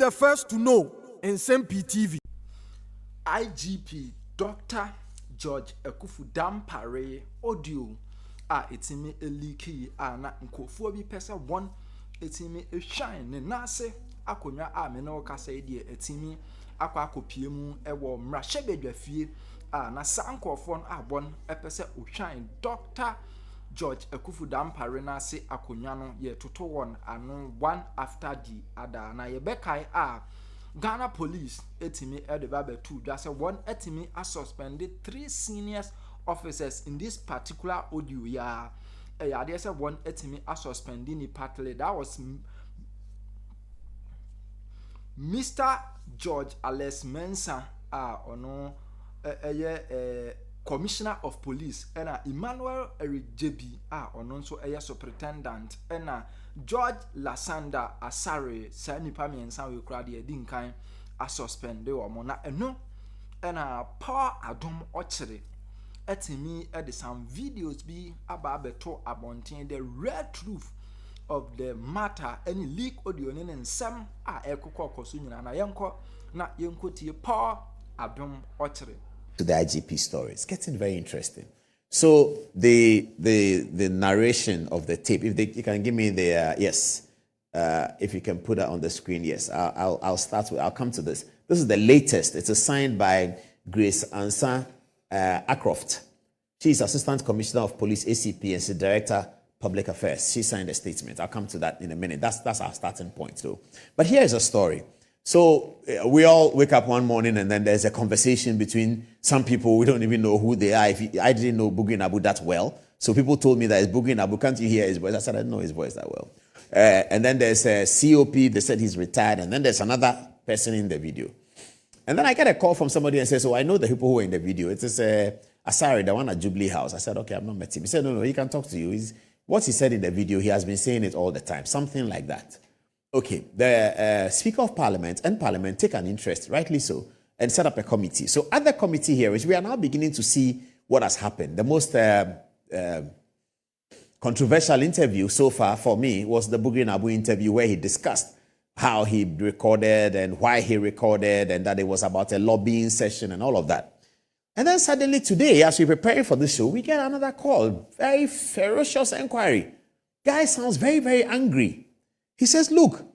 the first to know. Nsem-Pii TV. IGP Dr. George Ekufu Dampare audio etimi eliki na nkofo bi pesa one etimi shine ne nase akonwa me na okasa de etimi akopie mu ewo mrahye na sankofo abon epese ohwan Dr. George Ekufu Dampare na se akonwa no ye toto won anu one after the other na ye bekai Ghana police etimi edeba two just one etimi suspended 3 senior officers in this particular audio there say one etimi suspending Nnipa. That was Mr. George Alex Mensa Commissioner of Police Emmanuel Erijebi so superintendent George Lasanda Asare sa Nnipa miensa we kra de dinkan suspend o mo na eno power adom ochire etimi some videos bi aba beto abonten the real truth of the matter any leak audio ne nsem ekokokoso nyina na yenko tie power adom ochire. To the IGP story, it's getting very interesting. So the narration of the tape, if you can give me the yes, if you can put that on the screen, yes, I'll start with. I'll come to this. This is the latest. It's signed by Grace Ansa Acroft. She's Assistant Commissioner of Police ACP and she's Director Public Affairs. She signed a statement. I'll come to that in a minute. That's our starting point, though. But here is a story. So we all wake up one morning and then there's a conversation between some people. We don't even know who they are. I didn't know Bugi Nabu that well. So people told me that it's Bugi Nabu. Can't you hear his voice? I said, I don't know his voice that well. And then there's a COP. They said he's retired. And then there's another person in the video. And then I get a call from somebody and says, so I know the people who are in the video. It is Asari, the one at Jubilee House. I said, okay, I've not met him. He said, no, he can talk to you. What he said in the video, he has been saying it all the time. Something like that. Okay, the Speaker of Parliament and Parliament take an interest, rightly so, and set up a committee. So at the committee here, which we are now beginning to see what has happened. The most controversial interview so far for me was the Bugi Nabu interview where he discussed how he recorded and why he recorded and that it was about a lobbying session and all of that. And then suddenly today, as we're preparing for this show, we get another call, very ferocious inquiry. Guy sounds very, very angry. He says, look,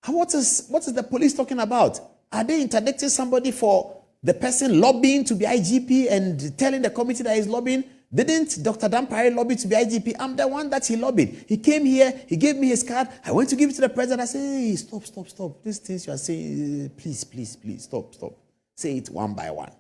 what is the police talking about? Are they interdicting somebody for the person lobbying to be IGP and telling the committee that he's lobbying? Didn't Dr. Dampare lobby to be IGP? I'm the one that he lobbied. He came here, he gave me his card. I went to give it to the president. I said, hey, stop. These things you are saying, please, stop. Say it one by one.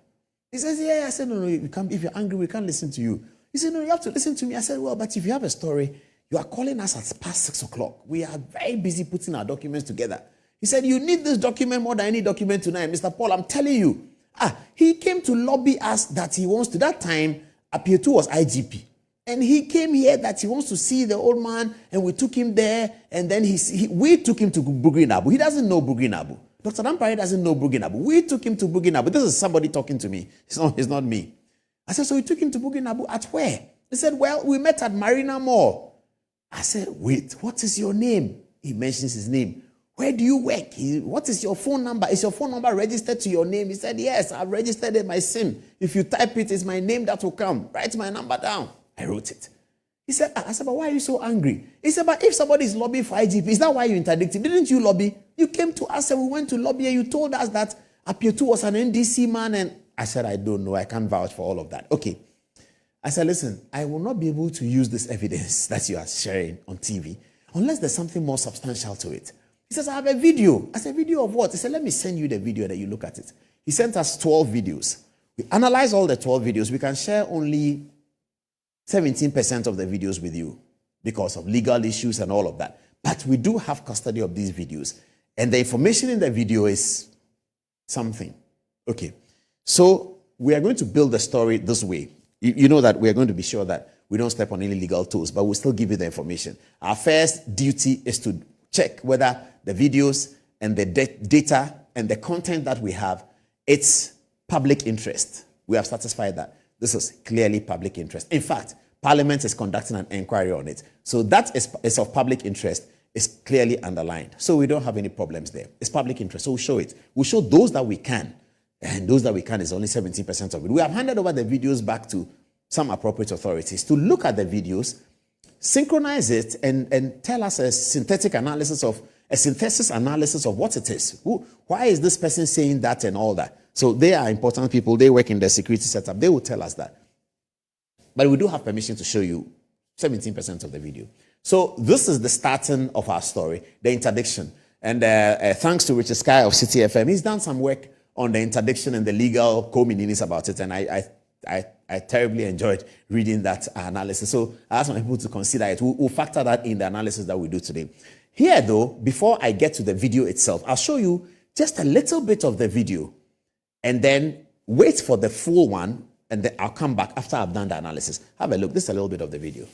He says, yeah. I said, no, you can't, if you're angry, we can't listen to you. He said, no, you have to listen to me. I said, well, but if you have a story, you are calling us at past 6 o'clock. We are very busy putting our documents together. He said, you need this document more than any document tonight. Mr. Paul, I'm telling you. He came to lobby us that he wants to. That time, Appear2 was IGP. And he came here that he wants to see the old man, and we took him there, and then we took him to Bugi Nabu. He doesn't know Bugi Nabu. Dr. Dampare doesn't know Bugi Nabu. We took him to Bugi Nabu. This is somebody talking to me. It's not me. I said, so we took him to Bugi Nabu at where? He said, well, we met at Marina Mall. I said, wait, what is your name? He mentions his name. Where do you work? What is your phone number? Is your phone number registered to your name? He said, yes, I've registered it my SIM. If you type it, it's my name that will come. Write my number down. I wrote it. He said, I said, but why are you so angry? He said, but if somebody is lobbying for IGP, is that why you interdicted? Didn't you lobby? You came to us and we went to lobby and you told us that Appear2 was an NDC man. And I said, I don't know. I can't vouch for all of that. Okay. I said, listen, I will not be able to use this evidence that you are sharing on TV unless there's something more substantial to it. He says, I have a video. I said, video of what? He said, let me send you the video that you look at it. He sent us 12 videos. We analyzed all the 12 videos. We can share only 17% of the videos with you because of legal issues and all of that. But we do have custody of these videos. And the information in the video is something. Okay. So we are going to build the story this way. You know that we are going to be sure that we don't step on any legal toes, but we'll still give you the information. Our first duty is to check whether the videos and the data and the content that we have, it's public interest. We have satisfied that. This is clearly public interest. In fact, Parliament is conducting an inquiry on it. So that is of public interest. is clearly underlined. So we don't have any problems there. It's public interest, so we'll show it. We'll show those that we can. And those that we can is only 17% of it. We have handed over the videos back to some appropriate authorities to look at the videos, synchronize it, and tell us a synthesis analysis of what it is. Why is this person saying that and all that? So they are important people. They work in the security setup. They will tell us that. But we do have permission to show you 17% of the video. So this is the starting of our story, the interdiction. And thanks to Richard Sky of City FM, he's done some work on the interdiction and the legal co-meanings about it. And I terribly enjoyed reading that analysis. So I ask my people to consider it. We'll factor that in the analysis that we do today. Here, though, before I get to the video itself, I'll show you just a little bit of the video and then wait for the full one, and then I'll come back after I've done the analysis. Have a look. This is a little bit of the video.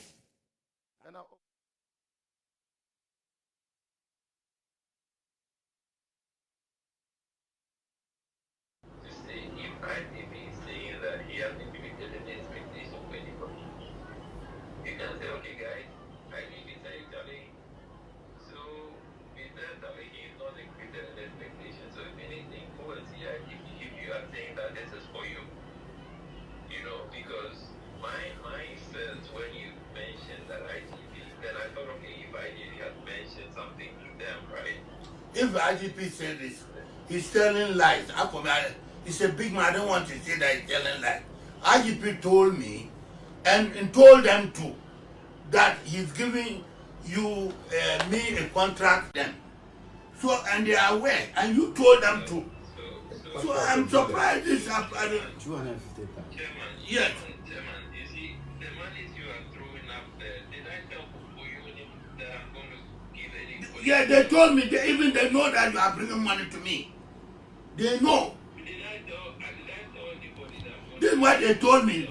If IGP said this, he's telling lies. He's a big man. I don't want to say that he's telling lies. IGP told me, and told them too, that he's giving you me a contract then. So, and they are aware, and you told them too. So I'm surprised this happened. 250,000. Yes. You see, the monies you are throwing up there, did I tell you that I'm going to give any? Yeah, they told me, they know that you are bringing money to me. They know. Did I tell anybody that? This is what they told me.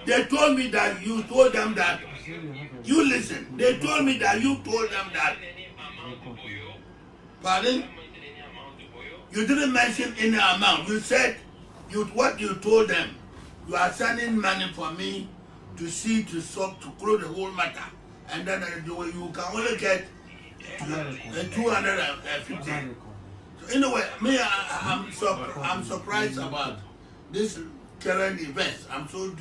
They told me that you told them that. You listen. They told me that you told them that. Pardon? You didn't mention any amount. You said what you told them. You are sending money for me to close the whole matter, and then you can only get 250. So anyway, me, I'm surprised about this current events. I'm so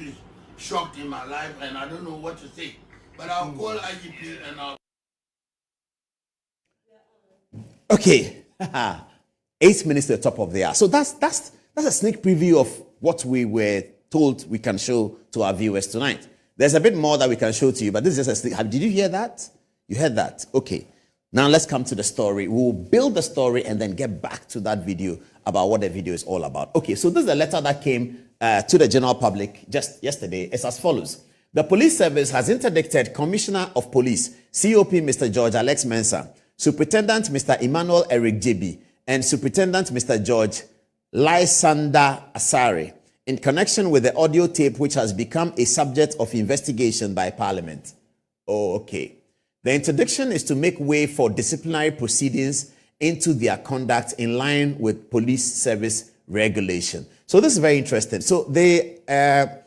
shocked in my life, and I don't know what to say. But I'll call IGP and I'll. Okay, 8 minutes to the top of the hour. So that's a sneak preview of what we were told we can show to our viewers tonight. There's a bit more that we can show to you, but this is just a sneak. Did you hear that? You heard that? Okay. Now let's come to the story. We'll build the story and then get back to that video about what the video is all about. Okay, so this is a letter that came to the general public just yesterday. It's as follows. The police service has interdicted Commissioner of Police, COP Mr. George Alex Mensah, Superintendent Mr. Emmanuel Eric Jebi, and Superintendent Mr. George Lysander Asare in connection with the audio tape which has become a subject of investigation by Parliament. Oh, okay. The interdiction is to make way for disciplinary proceedings into their conduct in line with police service regulation. So this is very interesting. So the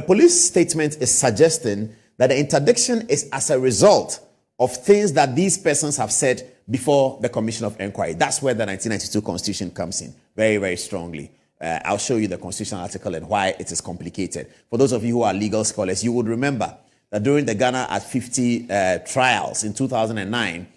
police statement is suggesting that the interdiction is as a result of things that these persons have said before the Commission of Inquiry. That's where the 1992 Constitution comes in very, very strongly. I'll show you the constitutional article and why it is complicated. For those of you who are legal scholars, you would remember that during the Ghana at 50 trials in 2009,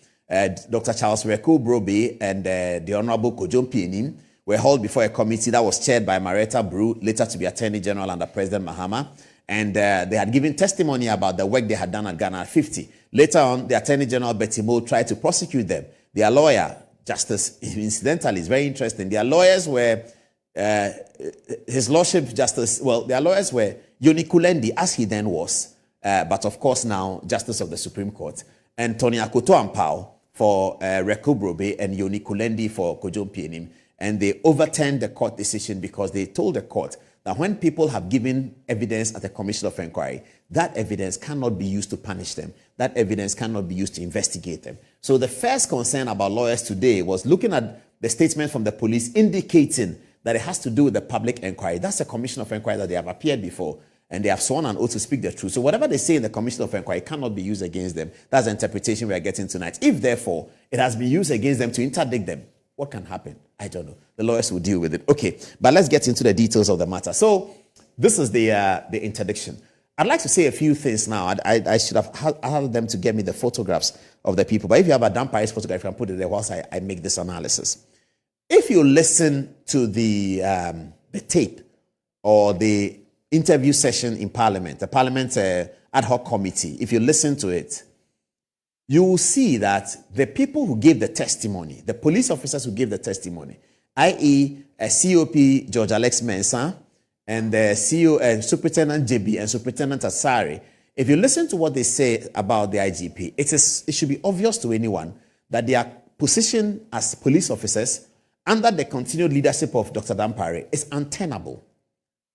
Dr. Charles Reku Brobe and the Honorable Nsem-Pii were held before a committee that was chaired by Marietta Brew, later to be Attorney General under President Mahama. And they had given testimony about the work they had done at Ghana at 50. Later on, the Attorney General Betty Moe tried to prosecute them. Their lawyer, Justice, incidentally, is very interesting. Their lawyers were, His Lordship Justice, well, their lawyers were Unreleased, as he then was, but of course now Justice of the Supreme Court, and Tony Akoto Ampa for Reku Brobe and Unreleased for Nsem-Pii. And they overturned the court decision because they told the court that when people have given evidence at the Commission of Inquiry, that evidence cannot be used to punish them. That evidence cannot be used to investigate them. So the first concern about lawyers today was looking at the statement from the police indicating that it has to do with the public inquiry. That's a Commission of Inquiry that they have appeared before. and they have sworn an oath to speak the truth. So whatever they say in the Commission of Inquiry cannot be used against them. That's the interpretation we are getting tonight. If, therefore, it has been used against them to interdict them, what can happen? I don't know. The lawyers will deal with it. Okay, but let's get into the details of the matter. So this is the interdiction. I'd like to say a few things now. I should have had them to get me the photographs of the people. But if you have a Nnipa's photograph, you can put it there whilst I make this analysis. If you listen to the tape or the interview session in Parliament, the Parliament ad hoc committee, if you listen to it, you will see that the people who gave the testimony, the police officers who gave the testimony, i.e. COP George Alex Mensah and the Superintendent JB and Superintendent Asari, if you listen to what they say about the IGP, it should be obvious to anyone that their position as police officers under the continued leadership of Dr. Dampare is untenable.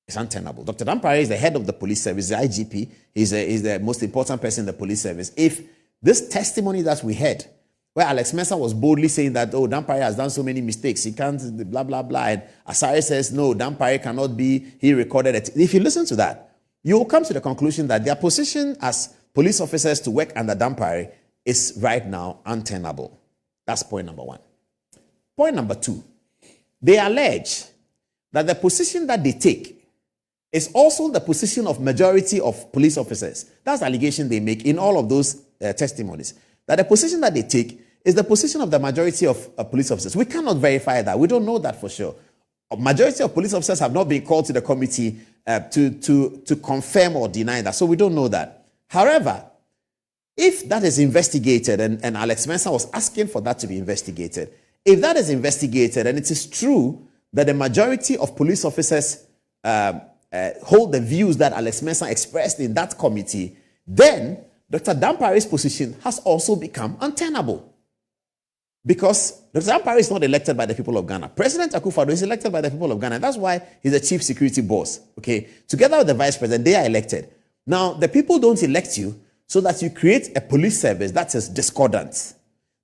It's untenable. Dr. Dampare is the head of the police service, the IGP. He's the most important person in the police service. If this testimony that we heard, where Alex Mensah was boldly saying that, oh, Dampare has done so many mistakes, he can't, blah, blah, blah, and Asari says, no, Dampare cannot be, he recorded it. If you listen to that, you will come to the conclusion that their position as police officers to work under Dampare is right now untenable. That's point number one. Point number two, they allege that the position that they take is also the position of majority of police officers. That's the allegation they make in all of those testimonies. That the position that they take is the position of the majority of police officers. We cannot verify that. We don't know that for sure. A majority of police officers have not been called to the committee to confirm or deny that. So we don't know that. However, if that is investigated, and Alex Mensah was asking for that to be investigated, if that is investigated and it is true that the majority of police officers hold the views that Alex Mensah expressed in that committee, then Dr. Dampare's position has also become untenable. Because Dr. Dampare is not elected by the people of Ghana. President Akufo-Addo is elected by the people of Ghana. That's why he's the chief security boss. Okay, together with the vice president, they are elected. Now, the people don't elect you so that you create a police service that is discordant,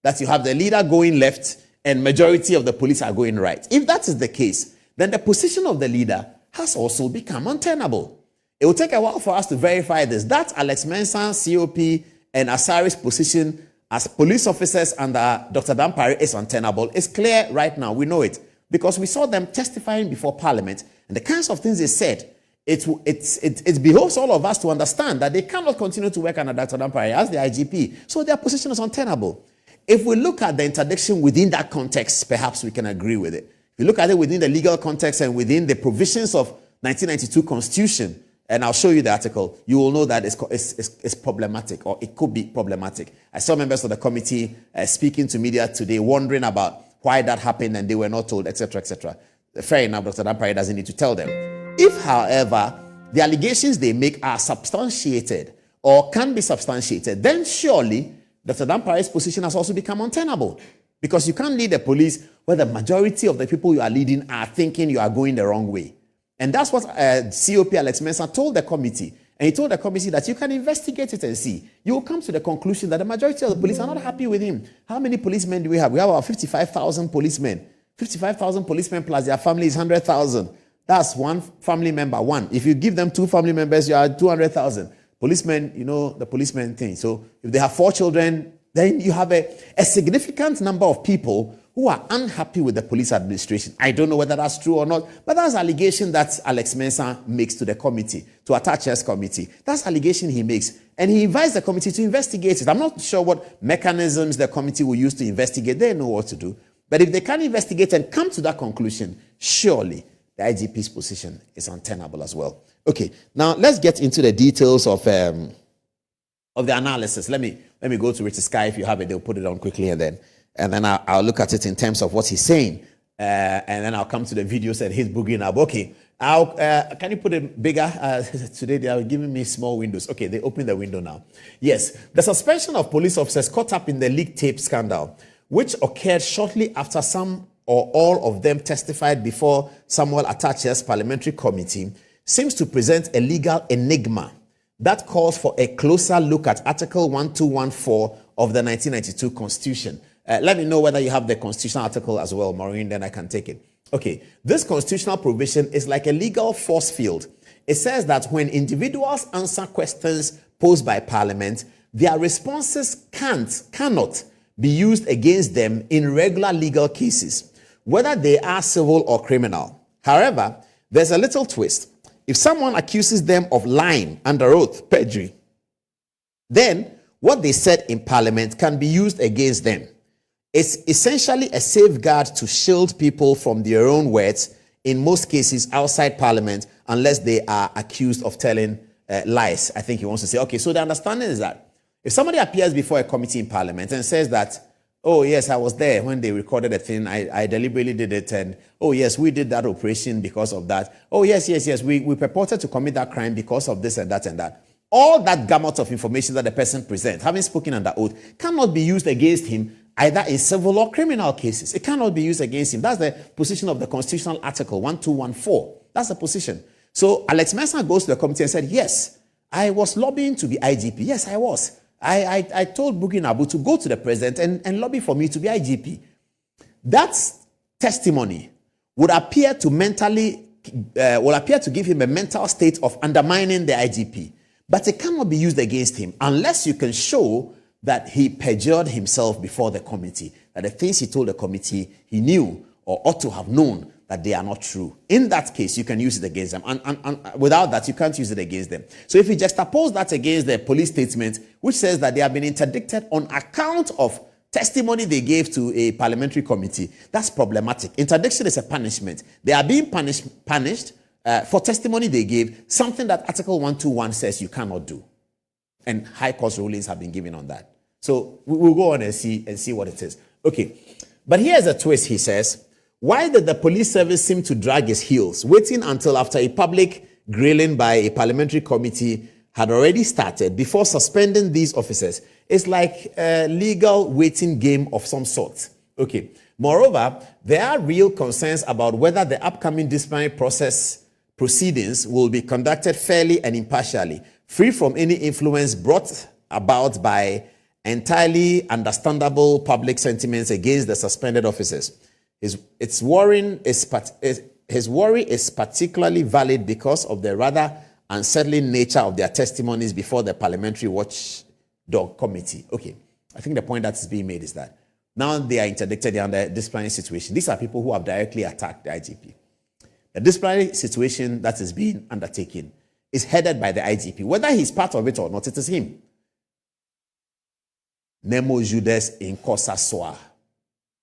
that you have the leader going left and majority of the police are going right. If that is the case, then the position of the leader has also become untenable. It will take a while for us to verify this. That Alex Mensah, COP, and Asari's position as police officers under Dr. Dampare is untenable. It's clear right now. We know it because we saw them testifying before Parliament, and the kinds of things they said. It behoves all of us to understand that they cannot continue to work under Dr. Dampare as the IGP. So their position is untenable. If we look at the interdiction within that context, perhaps we can agree with it. If you look at it within the legal context and within the provisions of 1992 Constitution, and I'll show you the article, you will know that it's problematic, or it could be problematic. I saw members of the committee speaking to media today, wondering about why that happened and they were not told, etc., etc. Fair enough, Dr. Dampare doesn't need to tell them. If, however, the allegations they make are substantiated or can be substantiated, then surely Dr. Dampare's position has also become untenable. Because you can't lead the police where the majority of the people you are leading are thinking you are going the wrong way. And that's what COP Alex Mensah told the committee. And he told the committee that you can investigate it and see. You will come to the conclusion that the majority of the police are not happy with him. How many policemen do we have? We have about 55,000 policemen. 55,000 policemen plus their family is 100,000. That's one family member, one. If you give them two family members, you are 200,000. Policemen, you know, the policeman thing. So if they have 4 children, then you have a significant number of people who are unhappy with the police administration. I don't know whether that's true or not, but that's an allegation that Alex Mensah makes to the committee, to Atache's committee. That's an allegation he makes. And he invites the committee to investigate it. I'm not sure what mechanisms the committee will use to investigate. They know what to do. But if they can investigate and come to that conclusion, surely the IGP's position is untenable as well. Okay, now let's get into the details of the analysis. Let me go to Richard Sky. If you have it, they'll put it on quickly, and then I'll look at it in terms of what he's saying, and then I'll come to the videos and his boogieing up. Okay, can you put it bigger? Today they are giving me small windows. Okay, they open the window now. Yes, the suspension of police officers caught up in the leaked tape scandal, which occurred shortly after some or all of them testified before Samuel Atache's parliamentary committee, seems to present a legal enigma that calls for a closer look at Article 1214 of the 1992 Constitution. Let me know whether you have the constitutional article as well, Maureen, then I can take it. Okay, this constitutional provision is like a legal force field it says that when individuals answer questions posed by Parliament, their responses cannot be used against them in regular legal cases, whether they are civil or criminal. However, there's a little twist. If someone accuses them of lying under oath, perjury, then what they said in Parliament can be used against them. It's essentially a safeguard to shield people from their own words, in most cases outside Parliament, unless they are accused of telling lies. I think he wants to say, okay, so the understanding is that if somebody appears before a committee in Parliament and says that, oh yes, I was there when they recorded the thing, I deliberately did it, and oh yes, we did that operation because of that. Oh yes, we purported to commit that crime because of this and that and that. All that gamut of information that the person presents, having spoken under oath, cannot be used against him either in civil or criminal cases. It cannot be used against him. That's the position of the constitutional article 1214. That's the position. So Alex Mensah goes to the committee and said, yes, I was lobbying to be IGP. Yes, I was. I told Bugin Abu to go to the president and lobby for me to be IGP. That testimony would appear to give him a mental state of undermining the IGP. But it cannot be used against him unless you can show that he perjured himself before the committee, that the things he told the committee he knew or ought to have known that they are not true. In that case, you can use it against them. And without that, you can't use it against them. So if you juxtapose that against the police statement, which says that they have been interdicted on account of testimony they gave to a parliamentary committee, that's problematic. Interdiction is a punishment. They are being punished for testimony they gave, something that Article 121 says you cannot do. And high court rulings have been given on that. So we'll go on and see what it is. Okay. But here's a twist, he says. Why did the police service seem to drag his heels, waiting until after a public grilling by a parliamentary committee had already started before suspending these officers? It's like a legal waiting game of some sort. Okay. Moreover, there are real concerns about whether the upcoming disciplinary proceedings will be conducted fairly and impartially, free from any influence brought about by entirely understandable public sentiments against the suspended officers. His worry is particularly valid because of the rather unsettling nature of their testimonies before the Parliamentary Watchdog Committee. Okay, I think the point that is being made is that now they are interdicted under a disciplinary situation. These are people who have directly attacked the IGP. The disciplinary situation that is being undertaken is headed by the IGP. Whether he's part of it or not, it is him. Nemo judes in causa sua.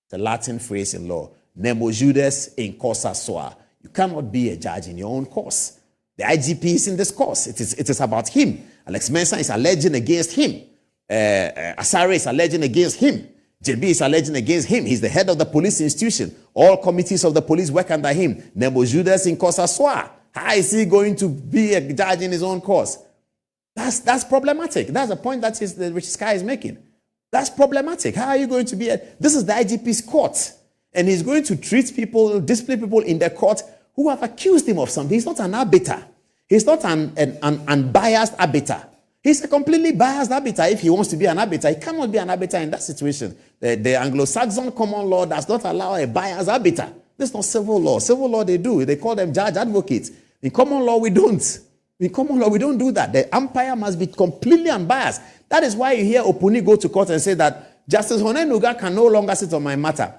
The Latin phrase in law. Nemo judes in causa sua. You cannot be a judge in your own cause. The IGP is in this cause. It is about him. Alex Mensah is alleging against him. Asare is alleging against him. JB is alleging against him. He's the head of the police institution. All committees of the police work under him. Nemo judes in causa sua. How is he going to be a judge in his own cause? That's problematic. That's the point that the Richard Sky is making. That's problematic. How are you going to be this is the IGP's court. And he's going to treat people, discipline people in the court who have accused him of something. He's not an arbiter. He's not an unbiased arbiter. He's a completely biased arbiter. If he wants to be an arbiter, he cannot be an arbiter in that situation. The Anglo-Saxon common law does not allow a biased arbiter. This is not civil law. Civil law, they do. They call them judge advocates. In common law, we don't. In common law, we don't do that. The umpire must be completely unbiased. That is why you hear Opuni go to court and say that Justice Honenuga can no longer sit on my matter.